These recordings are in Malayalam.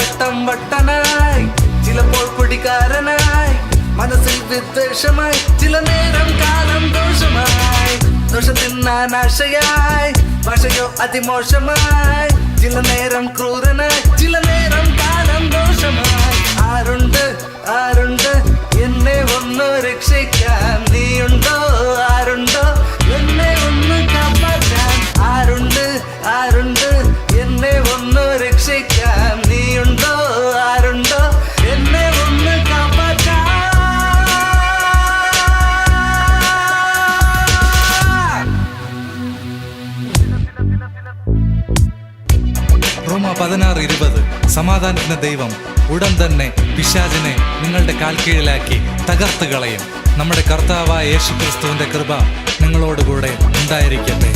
പലവട്ടം വട്ടനായി, ചിലപ്പോൾ കുടിക്കാരനായി, മനസ്സിൽ വിദ്വേഷമായി, ചില നേരം കാലം ദോഷമായി, ദോഷം തിന്നാൻ ആശയായി, ഭാഷയോ അതിമോശമായി, ചില നേരം ക്രൂരനായി, ചില നേരം കാലം ദോഷമായി. ആരുണ്ട് ആരുണ്ട് എന്നെ ഒന്ന് രക്ഷിക്കാൻ, നീയുണ്ടോ ആരുണ്ടോ എന്നെ ഒന്ന് കാപ്പാറ്റാൻ? ആരുണ്ട് ആരുണ്ട് എന്നെ ഒന്ന് രക്ഷിക്കാൻ, നീയുണ്ടോ ആരുണ്ടോ എന്നെ ഒന്ന് കാപ്പാറ്റാൻ? റോമ 16:20 സമാധാനത്തിന് ദൈവം ഉടൻ തന്നെ പിശാചിനെ നിങ്ങളുടെ കാൽക്കീഴിലാക്കി തകർത്ത് കളയും. നമ്മുടെ കർത്താവായ യേശുക്രിസ്തുവിന്റെ കൃപ നിങ്ങളോടുകൂടെ ഉണ്ടായിരിക്കട്ടെ.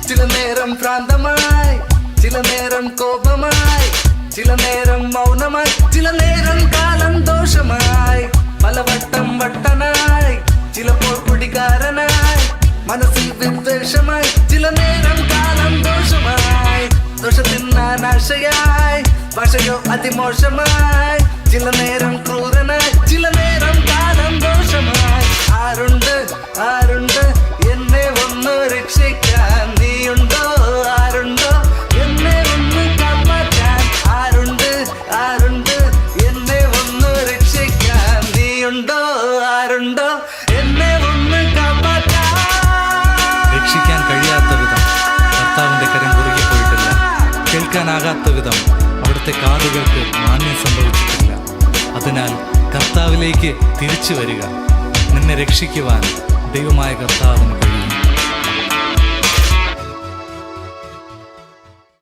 ചില നേരം ഭ്രാന്തമായി, ചില നേരം കോപമായി, ചില നേരം മൗനമായി, ചില നേരം കാലം ദോഷമായി, പലവട്ടം വട്ടനായി, ചിലപ്പോൾ കുടികാരനായി, മനസ്സിൽ വിദ്വേഷമായി, ചില നേരം കാലം ദോഷമായി, ദോഷം തിന്നാൻ ആശയായി, ഭാഷയോ അതിമോശമായി, ചില നേരം ക്രൂരനായി, ചില നേരം കാലം ദോഷമായി. ആരുണ്ട് ആരുണ്ട് എന്നെ ഒന്ന് രക്ഷിക്കാൻ, നീയുണ്ടോ ആരുണ്ടോ എന്നെ ഒന്ന് കാപ്പാറ്റാൻ? ആരുണ്ട് ആരുണ്ട് എന്നെ ഒന്ന് രക്ഷിക്കാൻ, നീയുണ്ടോ ആരുണ്ടോ എന്നെ ഒന്ന് കാപ്പാറ്റാൻ? രക്ഷിക്കാൻ കഴിയാത്ത വിധം കർത്താവിന്റെ കരം കുറുകി പോയിട്ടില്ല. കേൾക്കാനാകാത്ത വിധം അവിടുത്തെ കാതുകൾക്ക് മാന്യം സംഭവിച്ചിട്ടില്ല. അതിനാൽ കർത്താവിലേക്ക് തിരിച്ചു വരിക. നിന്നെ രക്ഷിക്കുവാൻ ദൈവമായ കർത്താവിന് കഴിയും.